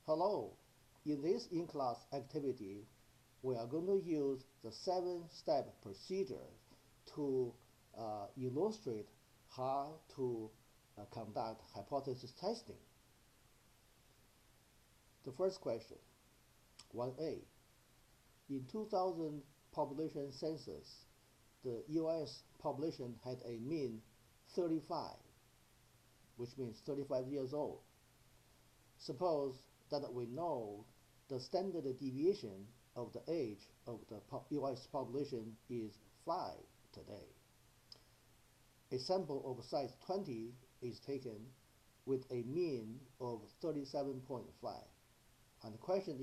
Hello, in this in-class activity, we are going to use the 7-step procedure to illustrate how to conduct hypothesis testing. The first question, 1A. In 2000 population census, the US population had a mean 35, which means 35 years old. Suppose that we know the standard deviation of the age of the US population is 5 today. A sample of size 20 is taken with a mean of 37.5. And the question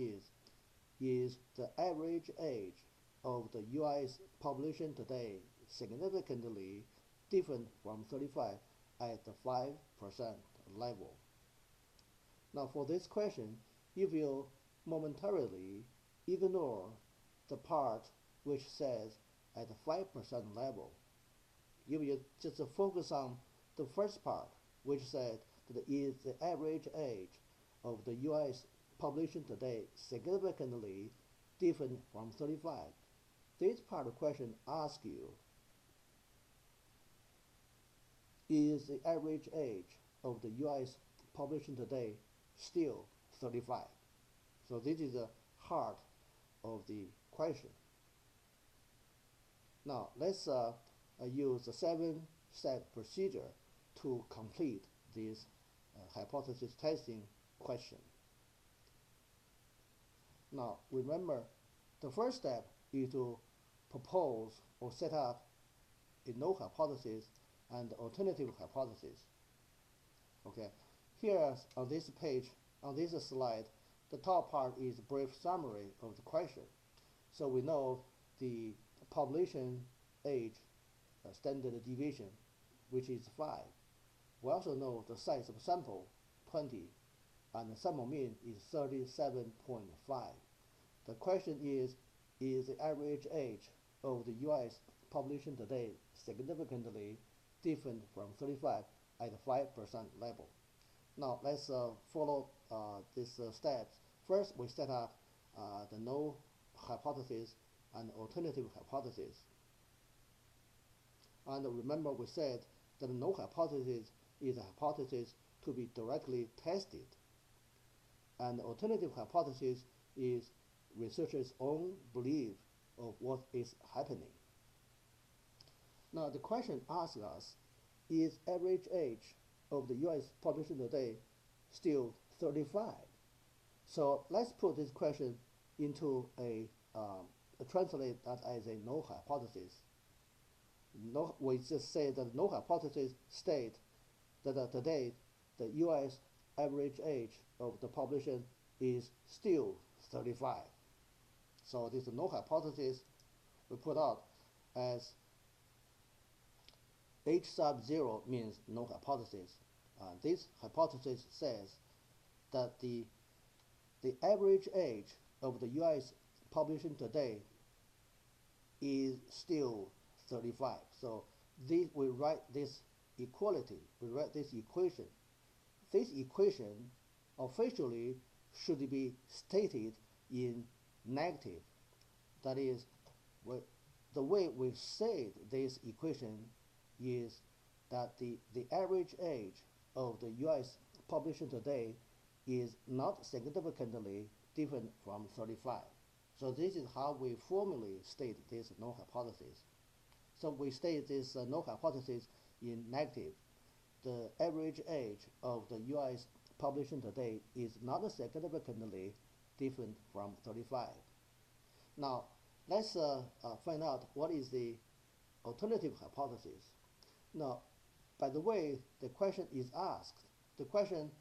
is the average age of the US population today significantly different from 35 at the 5% level? Now for this question, if you momentarily ignore the part which says at the 5% level, if you just focus on the first part which said that is the average age of the US population today significantly different from 35, this part of the question asks you, is the average age of the US population today still 35? So this is the heart of the question. Now let's use the 7-step procedure to complete this hypothesis testing question. Now remember, the first step is to propose or set up a null hypothesis and alternative hypothesis. Okay, here on this page, on this slide, the top part is a brief summary of the question. So we know the population age standard deviation, which is 5. We also know the size of sample, 20, and the sample mean is 37.5. The question is the average age of the US population today significantly different from 35 at the 5% level? Now let's follow these steps. First, we set up the null hypothesis and alternative hypothesis. And remember, we said that the null hypothesis is a hypothesis to be directly tested, and the alternative hypothesis is researchers' own belief of what is happening. Now the question asks us, is average age of the US population today still 35? So let's put this question into translate that as a null hypothesis. We just say that null hypothesis state that today the US average age of the population is still 35. So this null hypothesis we put out as H sub 0 means null hypothesis. This hypothesis says that the average age of the US population today is still 35. So we write this equality, we write this equation. This equation officially should be stated in negative. That is, the way we say this equation is that the average age of the US population today is not significantly different from 35. So this is how we formally state this null hypothesis. So we state this null hypothesis in negative. The average age of the US population today is not significantly different from 35. Now let's find out what is the alternative hypothesis. Now, by the way the question is asked, the question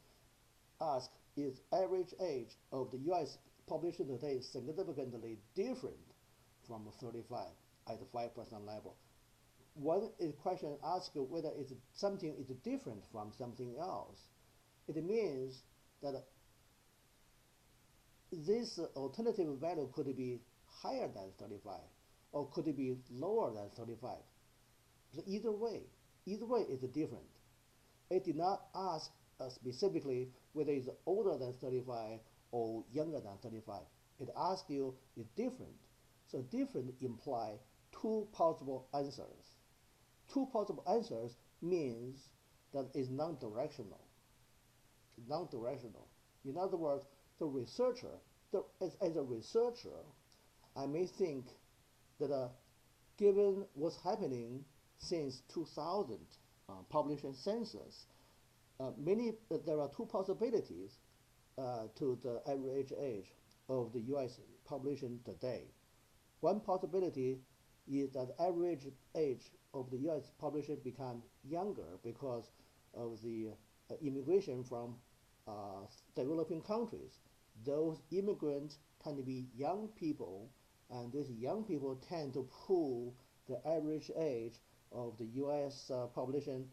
asked, is average age of the US population today significantly different from 35 at the 5% level? When a question asks whether something is different from something else, it means that this alternative value could be higher than 35 or could be lower than 35. So either way is different. It did not ask specifically whether it's older than 35 or younger than 35. It asks you is different. So different imply two possible answers. Two possible answers means that it's non-directional. Non-directional. In other words, the researcher, as a researcher, I may think that given what's happening since 2000 population census, there are two possibilities to the average age of the U.S. population today. One possibility is that the average age of the U.S. population become younger because of the immigration from developing countries. Those immigrants tend to be young people, and these young people tend to pull the average age of the U.S. Population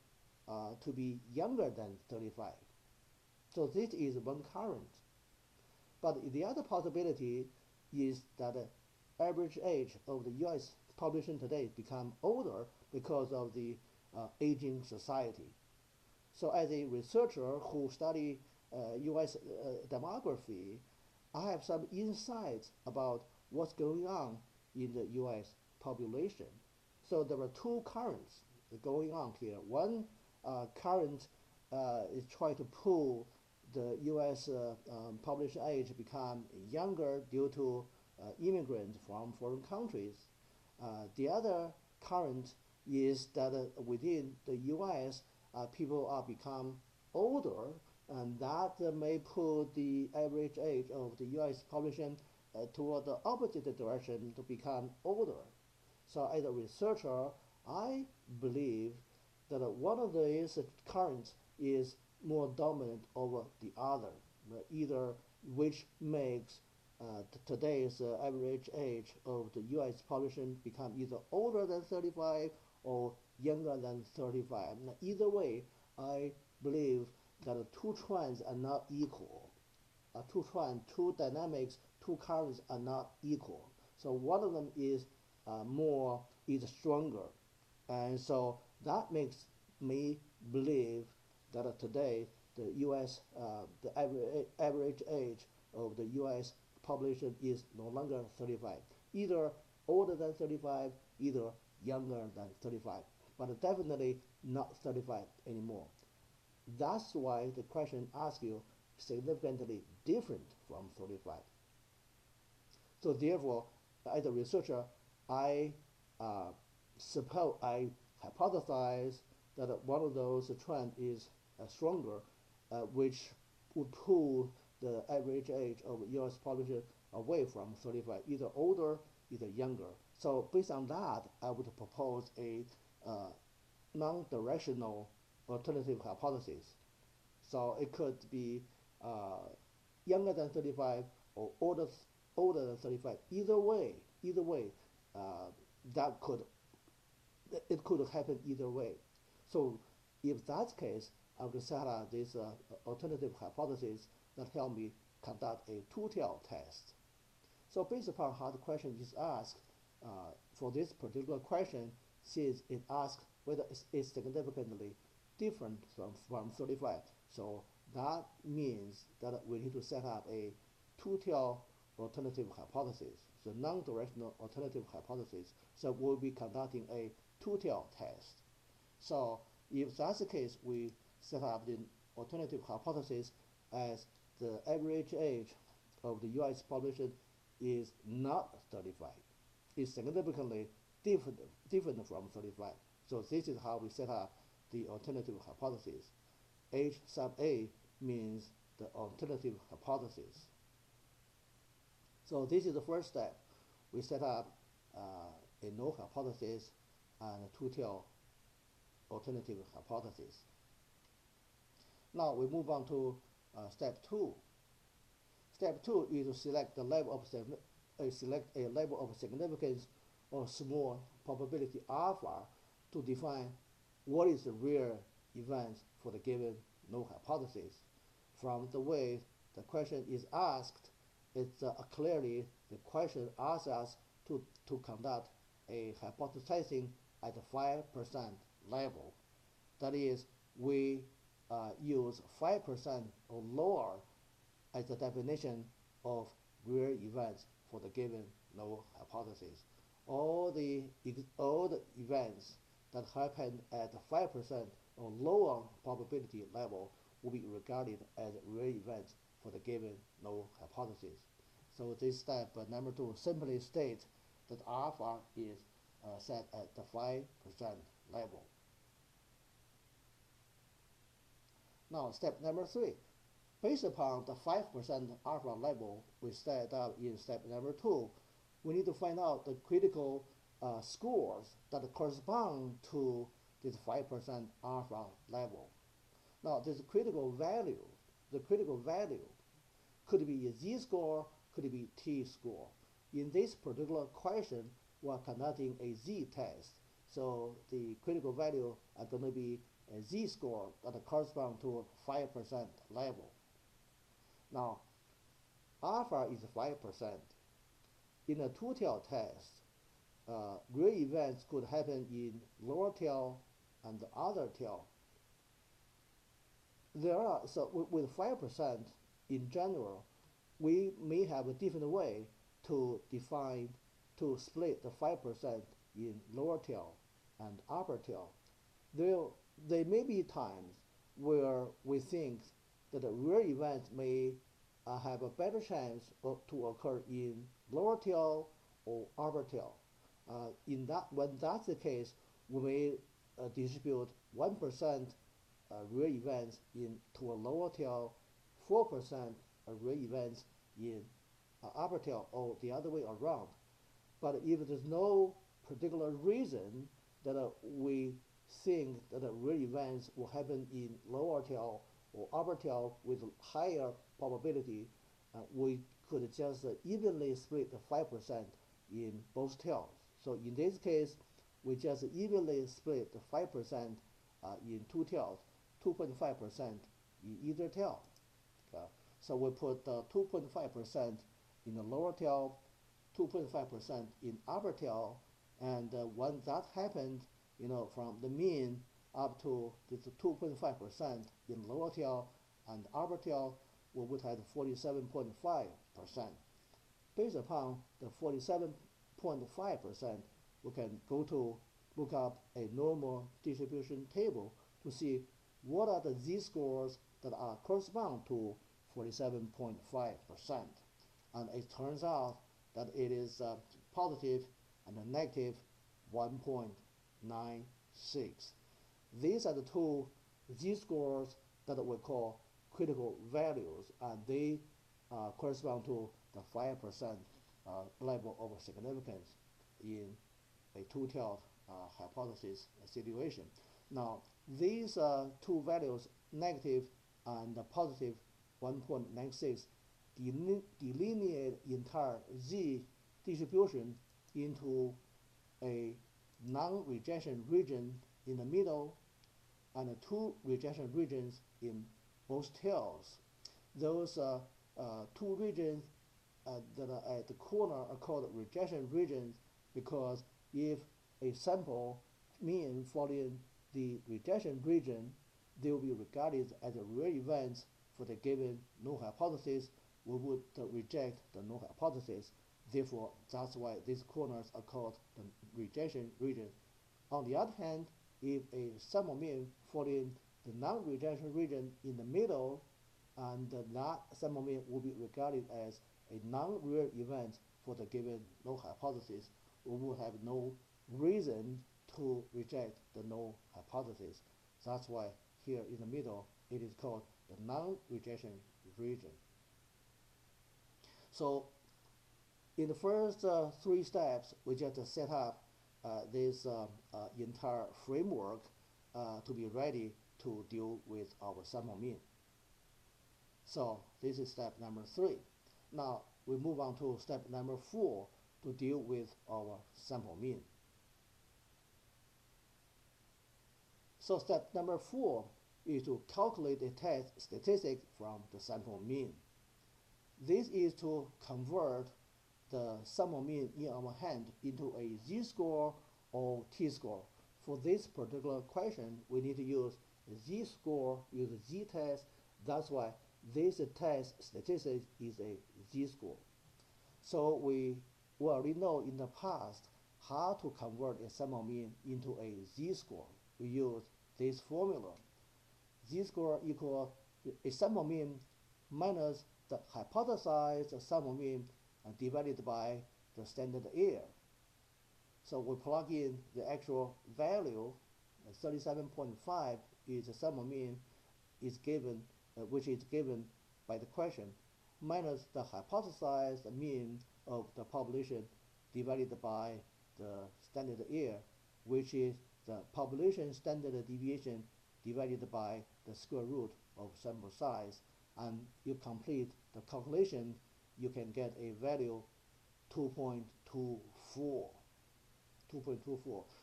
to be younger than 35. So this is one current. But the other possibility is that the average age of the U.S. population today become older because of the aging society. So as a researcher who study U.S. Demography, I have some insights about what's going on in the U.S. population. So there are two currents going on here. One current is trying to pull the U.S. Population age become younger due to immigrants from foreign countries. The other current is that within the U.S., people are become older, and that may pull the average age of the U.S. population toward the opposite direction to become older. So as a researcher, I believe that one of these currents is more dominant over the other, either which makes today's average age of the U.S. population become either older than 35 or younger than 35. Now, either way, I believe that the two trends are not equal. Two dynamics, two currents are not equal. So one of them is stronger, and so that makes me believe that today the U.S. The average age of the U.S. population is no longer 35, either older than 35, either younger than 35, but definitely not 35 anymore. That's why the question asks you significantly different from 35. So therefore, as a researcher, I hypothesize that one of those trends is stronger, which would pull the average age of U.S. population away from 35, either older, either younger. So based on that, I would propose a non-directional alternative hypothesis. So it could be younger than 35 or older than 35. Either way, that could it could happen either way. So if that's the case, I would set up this alternative hypothesis that help me conduct a two-tailed test. So based upon how the question is asked, for this particular question, since it asks whether it's significantly different from 35, so that means that we need to set up a two-tailed alternative hypothesis, so non-directional alternative hypothesis. So we'll be conducting a two-tailed test. So if that's the case, we set up the alternative hypothesis as the average age of the U.S. population is not 35. It's significantly different from 35. So this is how we set up the alternative hypothesis. H sub A means the alternative hypothesis. So this is the first step. We set up a null hypothesis and a two-tailed alternative hypothesis. Now we move on to step 2. Step 2 is to select a level of significance or small probability alpha to define what is the real event for the given null hypothesis. From the way the question is asked, it's clearly the question asks us to conduct a hypothesizing at the 5% level. That is, we use 5% or lower as the definition of real events for the given null hypothesis. All the events that happen at 5% or lower probability level will be regarded as real events for the given null hypothesis. So this step number 2 simply states that alpha is set at the 5% level. Now step number 3. Based upon the 5% alpha level we set up in step number 2, we need to find out the critical scores that correspond to this 5% alpha level. Now this critical value could be a z-score, could be t-score. In this particular question, we're conducting a z-test. So the critical value are going to be a z-score that corresponds to 5% level. Now, alpha is 5%. In a two-tail test, real events could happen in lower tail and the other tail. So with 5% in general, we may have a different way to split the 5% in lower tail and upper tail. There may be times where we think that the real events may have a better chance to occur in lower tail or upper tail. When that's the case, we may distribute 1% real events into a lower tail, 4% real events in upper tail, or the other way around. But if there's no particular reason that we think that real events will happen in lower tail or upper tail with higher probability, we could just evenly split the 5% in both tails. So in this case, we just evenly split the 5% in two tails, 2.5% in either tail. So we put 2.5% in the lower tail, 2.5% in upper tail, and when that happened, from the mean up to the 2.5% in lower tail and upper tail, we would have 47.5%. Based upon the 47.5%, we can go to look up a normal distribution table to see what are the z-scores that are correspond to 47.5%. And it turns out that it is positive and a negative 1.96. These are the two z-scores that we call critical values, and they correspond to the 5% level of significance in a two-tailed hypothesis situation. Now, these two values, negative and positive 1.96, delineate entire Z distribution into a non-rejection region in the middle and two rejection regions in both tails. Those two regions that are at the corner are called rejection regions because if a sample mean fall in the rejection region, they will be regarded as real events for the given null hypothesis. We would reject the null hypothesis. Therefore, that's why these corners are called the rejection region. On the other hand, if a sample mean fall in the non-rejection region in the middle, and that sample mean will be regarded as a non-real event for the given null hypothesis, we will have no reason to reject the null hypothesis. That's why here in the middle, it is called the non-rejection region. So in the first three steps, we just set up this entire framework to be ready to deal with our sample mean. So this is step number 3. Now we move on to step number 4 to deal with our sample mean. So step number 4 is to calculate the test statistic from the sample mean. This is to convert the sample mean in our hand into a z-score or t-score. For this particular question, we need to use a z-score, use a z-test. That's why this test statistic is a z-score. So we already know in the past how to convert a sum of mean into a z-score. We use this formula. Z-score equal a sum of mean minus the hypothesized sum of mean divided by the standard error. So we plug in the actual value, 37.5 is the sum of mean is given, which is given by the question, minus the hypothesized mean of the population divided by the standard error, which is the population standard deviation divided by the square root of sample size. And you complete the calculation, you can get a value 2.24.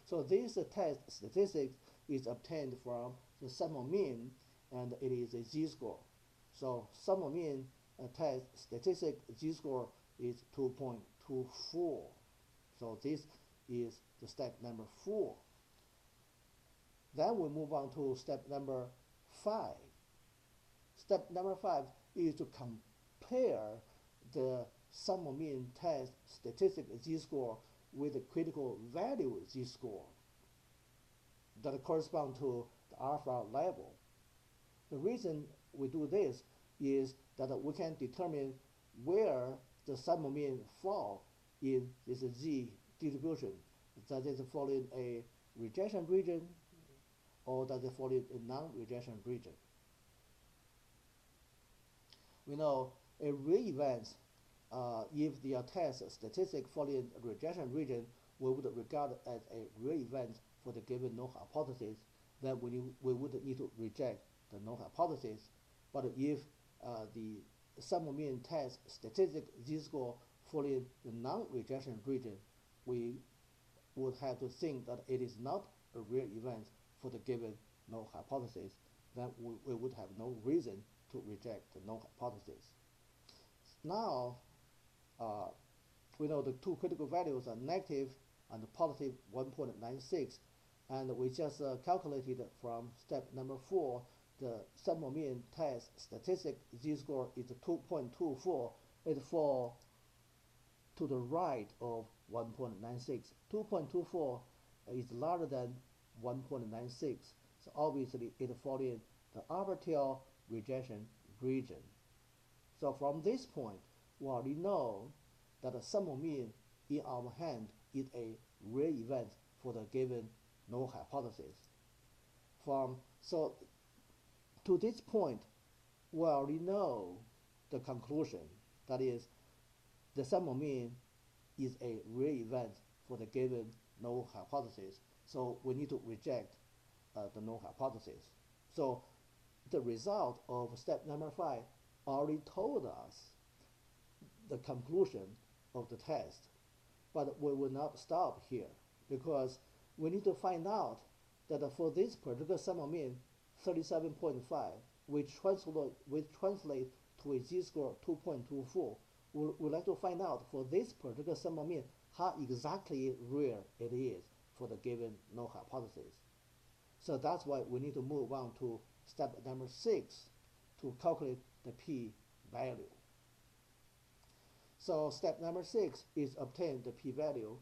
So this test statistic is obtained from the sum of mean, and it is a z-score. So sum of mean test statistic z-score is 2.24. So this is the step number 4. Then we move on to step number 5. Step number 5 is to compare the sum of mean test statistic z-score with the critical value z-score that correspond to the alpha level. The reason we do this is that we can determine where the sum of mean fall in this z distribution. Does it fall in a rejection region, or does it fall in a non-rejection region? We know a real event, if the test statistic fall in a rejection region, we would regard it as a real event for the given null hypothesis. Then we would need to reject the null hypothesis. But if the sum of mean test statistic z-score fall in the non-rejection region, we would have to think that it is not a real event for the given null hypothesis. Then we would have no reason to reject the null hypothesis. Now, we know the two critical values are negative and positive 1.96, and we just calculated from step number 4, the sum of mean test statistic z-score is 2.24. It falls to the right of 1.96. 2.24 is larger than 1.96, so obviously it falls in the upper tail rejection region. So from this point, we already know that the sum of mean in our hand is a real event for the given null hypothesis. So to this point, we already know the conclusion. That is, the sum of mean is a real event for the given null hypothesis. So we need to reject the null hypothesis. So the result of step number 5 already told us the conclusion of the test. But we will not stop here, because we need to find out that for this particular sum of mean, 37.5, which translate to a z-score 2.24, we'd like to find out for this particular sum of mean how exactly real it is for the given null hypothesis. So that's why we need to move on to step number 6 to calculate the p-value. So step number 6 is obtain the p-value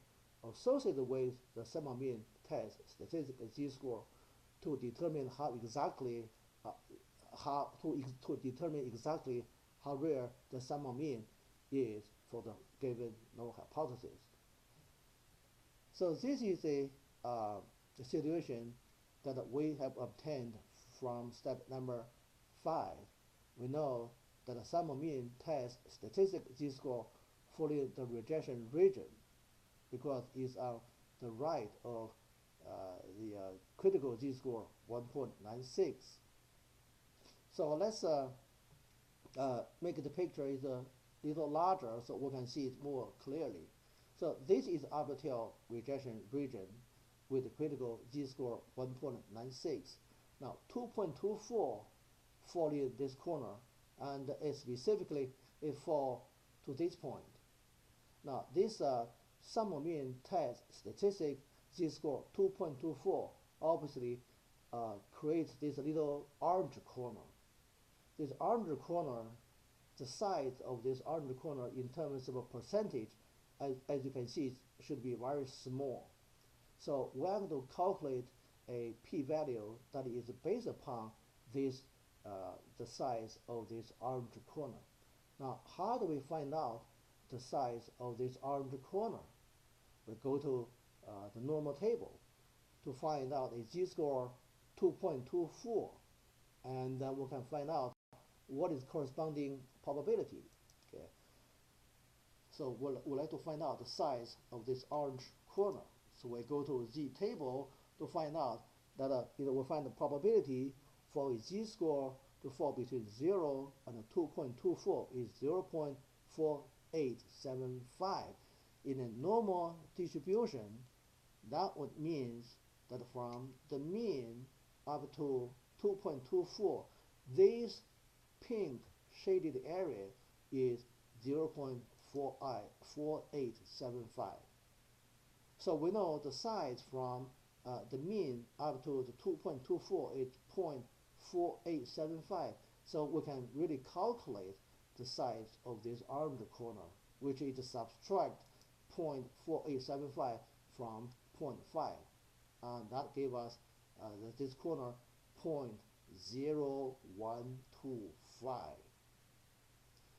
associated with the sum of mean test statistic z-score to determine how exactly how rare the sum of mean is for the given null hypothesis. So this is the situation that we have obtained from step number 5. We know that the sum of mean test statistic z-score fall in the rejection region because it's on the right of the critical z-score 1.96. So let's make the picture is a little larger so we can see it more clearly. So this is upper tail rejection region with the critical z-score 1.96. Now 2.24 fall in this corner, and specifically it fall to this point. Now this sum of mean test statistic z-score 2.24 obviously creates this little orange corner. this orange corner, the size of this orange corner in terms of a percentage, as you can see, should be very small. So we're going to calculate a p-value that is based upon this, the size of this orange corner. Now, how do we find out the size of this orange corner? We go to the normal table to find out a z-score 2.24, and then we can find out what is corresponding probability. Okay. So we'd like to find out the size of this orange corner. So we go to Z table to find out that we find the probability for a z-score to fall between 0 and 2.24 is 0.4875. In a normal distribution, that would mean that from the mean up to 2.24, this pink shaded area is 0.4875. So we know the size from the mean up to the 2.24 is 0.4875. So we can really calculate the size of this orange corner, which is to subtract 0.4875 from 0.5. That gave us this corner 0.0125.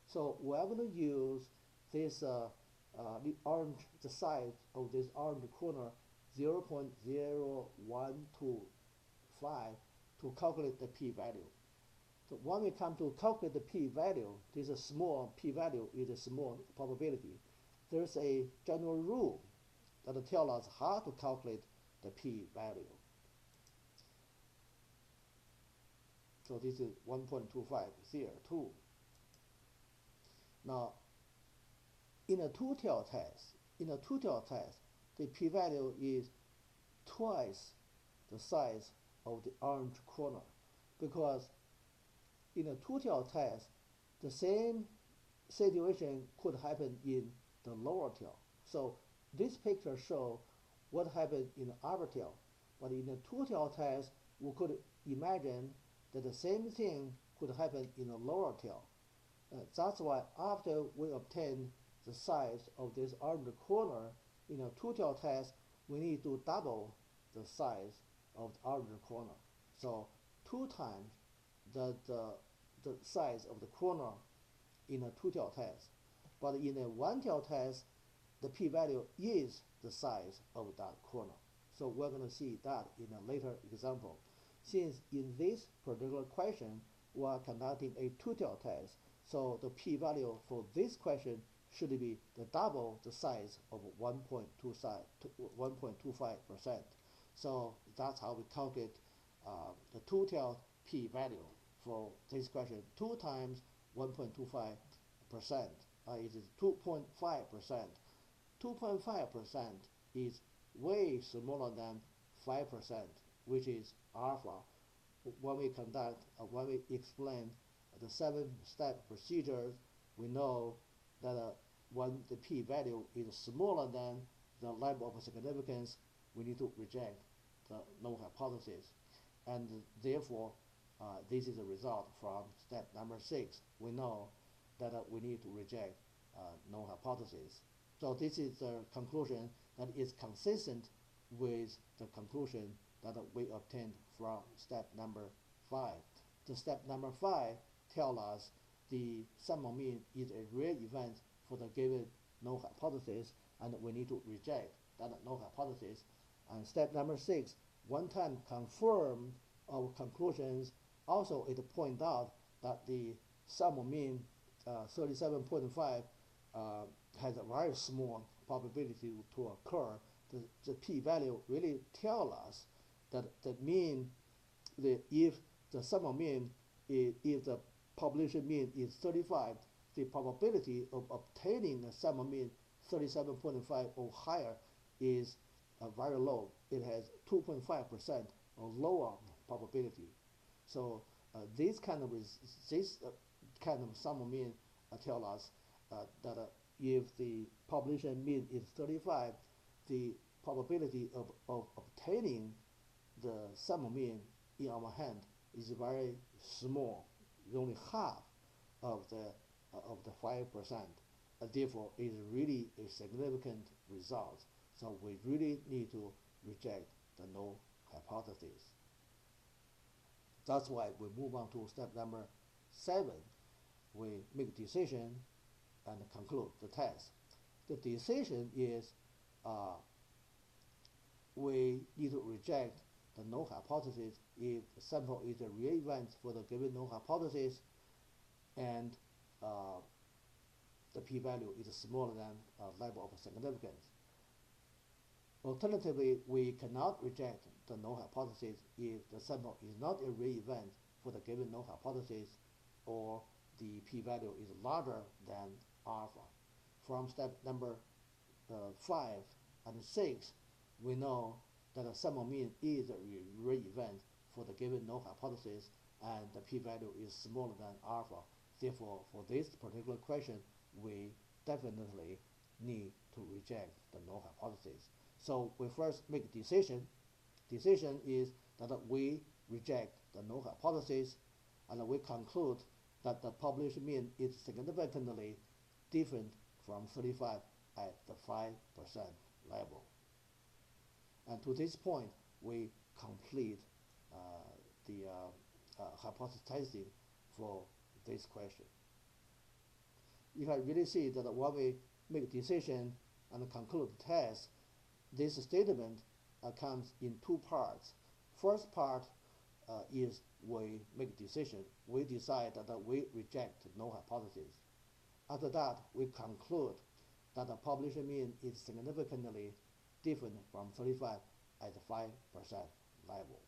So we're going to use this the size of this orange corner 0.0125 to calculate the p-value. So when we come to calculate the p-value, this is a small p-value is a small probability. There's a general rule that tells us how to calculate the p-value. So this is 1.25 here too. Now, in a two-tailed test, the p-value is twice the size of the orange corner, because in a two-tailed test, the same situation could happen in the lower tail. So this picture shows what happened in the upper tail, but in a two-tailed test, we could imagine that the same thing could happen in the lower tail. That's why after we obtain the size of this orange corner in a two-tailed test, we need to double the size of the orange corner. So 2 times the size of the corner in a two-tailed test. But in a one-tailed test, the p-value is the size of that corner. So we're going to see that in a later example. Since in this particular question, we are conducting a two-tailed test, so the p-value for this question should be the double the size of 1.25%. So that's how we calculate the two-tailed p-value for this question. 2 times 1.25% is 2.5%. 2.5% is way smaller than 5%, which is alpha. When we explain the 7-step procedures, we know that when the p-value is smaller than the level of significance, we need to reject the null hypothesis. And therefore, this is the result from step number 6. We know that we need to reject null hypothesis. So this is the conclusion that is consistent with the conclusion that we obtained from step number 5. The step number 5 tells us the sum of mean is a real event for the given null hypothesis, and we need to reject that null hypothesis. And step number 6, one time confirm our conclusions, also it points out that the sum of mean 37.5 has a very small probability to occur. The p-value really tells us that the mean, if the sum of mean, if the population mean is 35, the probability of obtaining a sum of mean 37.5 or higher is very low. It has 2.5% or lower probability. So this kind of sum of mean tell us that if the population mean is 35, the probability of obtaining the sum of mean in our hand is very small. is only half of the 5%. Therefore, it is really a significant result. So we really need to reject the null hypothesis. That's why we move on to step number 7. We make a decision and conclude the test. The decision is we need to reject the null hypothesis if the sample is a real event for the given null hypothesis and the p-value is smaller than a level of significance. Alternatively, we cannot reject the null hypothesis if the sample is not a real event for the given null hypothesis or the p-value is larger than alpha. From step number 5 and 6, we know that the sample mean is a real event for the given null hypothesis and the p-value is smaller than alpha. Therefore, for this particular question, we definitely need to reject the null hypothesis. So we first make a decision. Decision is that we reject the null hypothesis, and we conclude that the population mean is significantly different from 35 at the 5% level. And to this point, we complete the hypothesis testing for this question. You can really see that when we make a decision and conclude the test, this statement comes in two parts. First part is we make a decision. We decide that we reject null hypothesis. After that, we conclude that the population mean is significantly different from 35 at the 5% level.